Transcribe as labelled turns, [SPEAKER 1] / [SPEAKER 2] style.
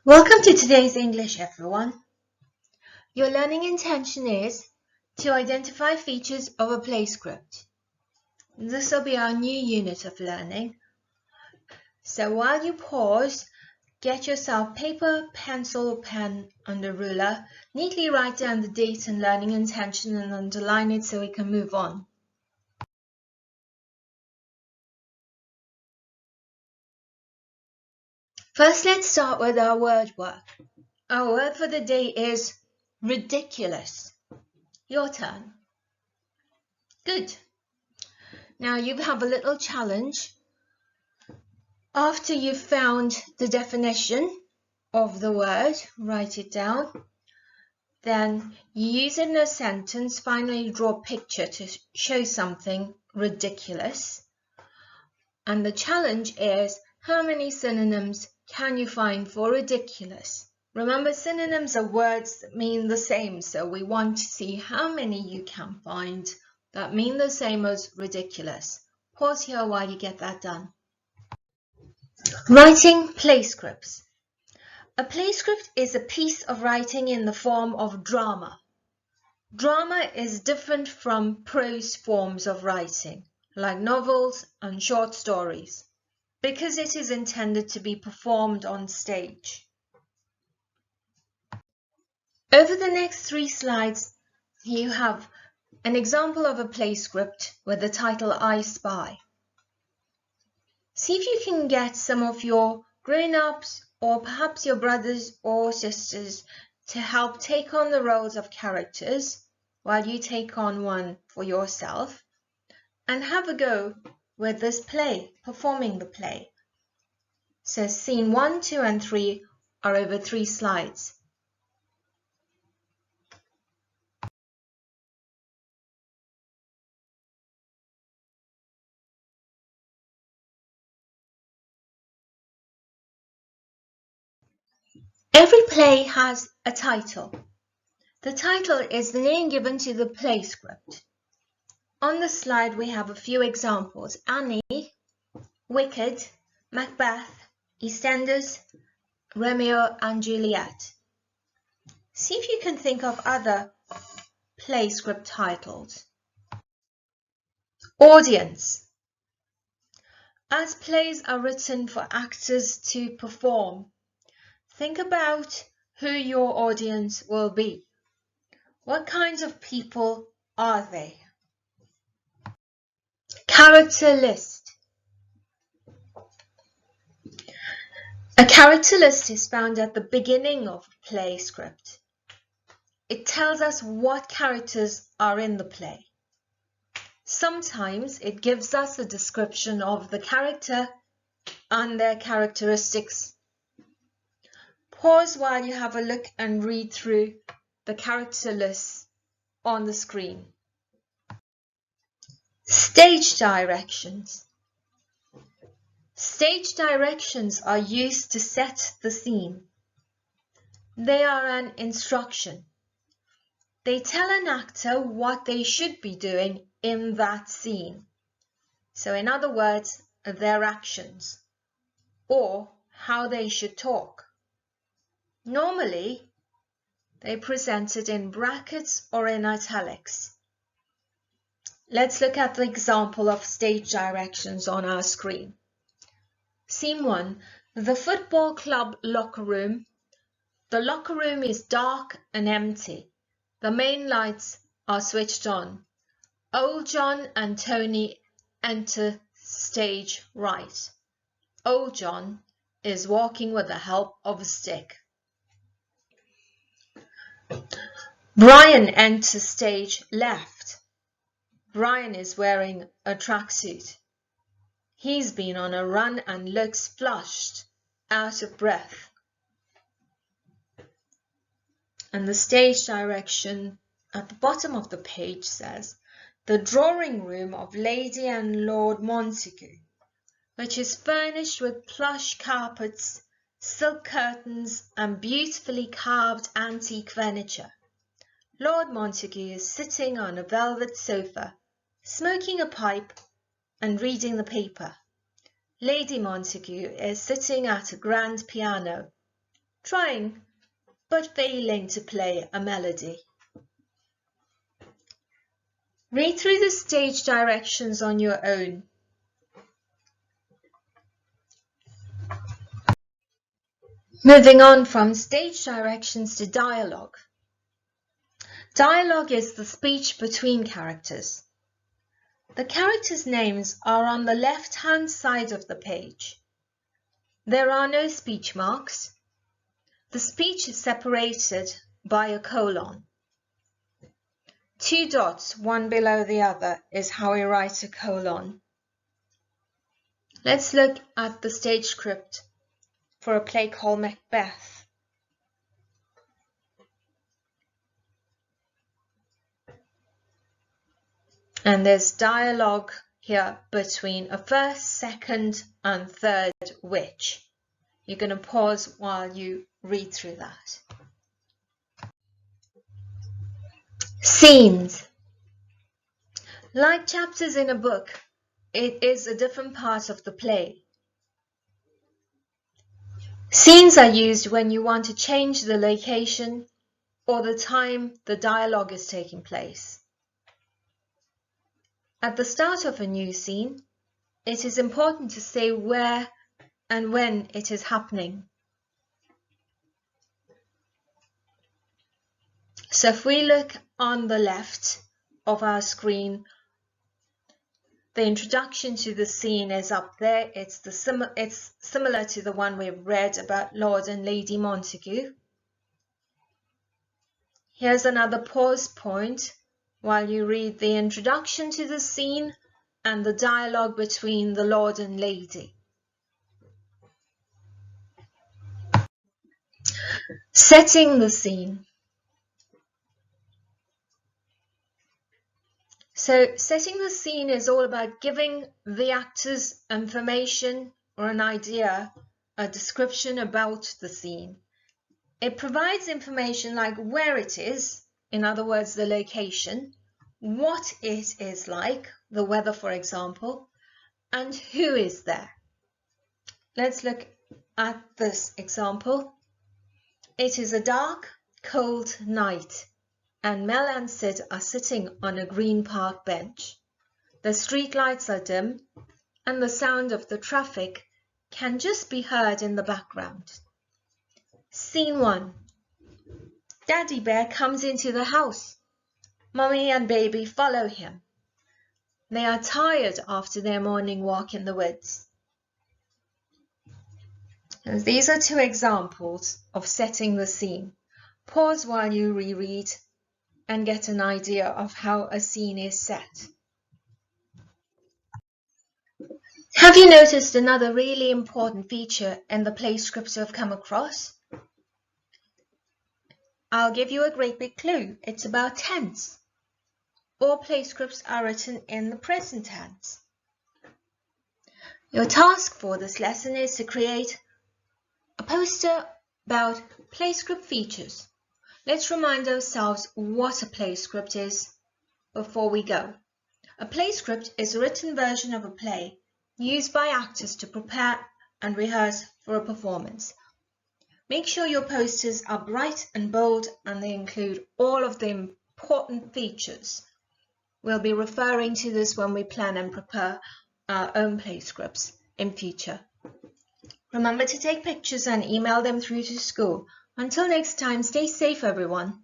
[SPEAKER 1] Welcome to today's English, everyone. Your learning intention is to identify features of a play script. This will be our new unit of learning. So while you pause, get yourself paper, pencil, or pen and a ruler. Neatly write down the date and learning intention and underline it so we can move on. First, let's start with our word work. Our word for the day is ridiculous. Your turn. Good. Now you have a little challenge. After you've found the definition of the word, write it down. Then you use it in a sentence. Finally, draw a picture to show something ridiculous. And the challenge is, how many synonyms can you find for ridiculous? Remember, synonyms are words that mean the same, so we want to see how many you can find that mean the same as ridiculous. Pause here while you get that done. Writing play scripts. A play script is a piece of writing in the form of drama. Drama is different from prose forms of writing, like novels and short stories, because it is intended to be performed on stage. Over the next 3 slides, you have an example of a play script with the title I Spy. See if you can get some of your grown-ups or perhaps your brothers or sisters to help take on the roles of characters while you take on one for yourself, and have a go with this play, performing the play. So scene 1, 2 and 3 are over 3 slides. Every play has a title. The title is the name given to the play script. On the slide we have a few examples: Annie, Wicked, Macbeth, EastEnders, Romeo and Juliet. See if you can think of other play script titles. Audience. As plays are written for actors to perform, think about who your audience will be. What kinds of people are they? Character list. A character list is found at the beginning of a play script. It tells us what characters are in the play. Sometimes it gives us a description of the character and their characteristics. Pause while you have a look and read through the character lists on the screen. Stage directions. Stage directions are used to set the scene. They are an instruction. They tell an actor what they should be doing in that scene. So in other words, their actions, or how they should talk. Normally, they present it in brackets or in italics. Let's look at the example of stage directions on our screen. Scene 1, the football club locker room. The locker room is dark and empty. The main lights are switched on. Old John and Tony enter stage right. Old John is walking with the help of a stick. Brian enters stage left. Brian is wearing a tracksuit. He's been on a run and looks flushed, out of breath. And the stage direction at the bottom of the page says, the drawing room of Lady and Lord Montague, which is furnished with plush carpets, silk curtains, and beautifully carved antique furniture. Lord Montague is sitting on a velvet sofa, smoking a pipe and reading the paper. Lady Montague is sitting at a grand piano, trying but failing to play a melody. Read through the stage directions on your own. Moving on from stage directions to dialogue. Dialogue is the speech between characters. The characters' names are on the left-hand side of the page. There are no speech marks. The speech is separated by a colon. 2 dots, one below the other, is how we write a colon. Let's look at the stage script for a play called Macbeth. And there's dialogue here between a first, second, and third witch. You're going to pause while you read through that. Scenes. Like chapters in a book, it is a different part of the play. Scenes are used when you want to change the location or the time the dialogue is taking place. At the start of a new scene, it is important to say where and when it is happening. So if we look on the left of our screen, the introduction to the scene is up there. It's similar to the one we've read about Lord and Lady Montagu. Here's another pause point while you read the introduction to the scene and the dialogue between the Lord and Lady. Setting the scene. So setting the scene is all about giving the actors information or an idea, a description about the scene. It provides information like where it is, in other words, the location, what it is like, the weather for example, and who is there. Let's look at this example. It is a dark, cold night, and Mel and Sid are sitting on a green park bench. The street lights are dim, and the sound of the traffic can just be heard in the background. Scene 1. Daddy Bear comes into the house. Mummy and Baby follow him. They are tired after their morning walk in the woods. And these are 2 examples of setting the scene. Pause while you reread and get an idea of how a scene is set. Have you noticed another really important feature in the play script I've come across? I'll give you a great big clue. It's about tense. All play scripts are written in the present tense. Your task for this lesson is to create a poster about play script features. Let's remind ourselves what a play script is before we go. A play script is a written version of a play used by actors to prepare and rehearse for a performance. Make sure your posters are bright and bold and they include all of the important features. We'll be referring to this when we plan and prepare our own play scripts in future. Remember to take pictures and email them through to school. Until next time, stay safe everyone.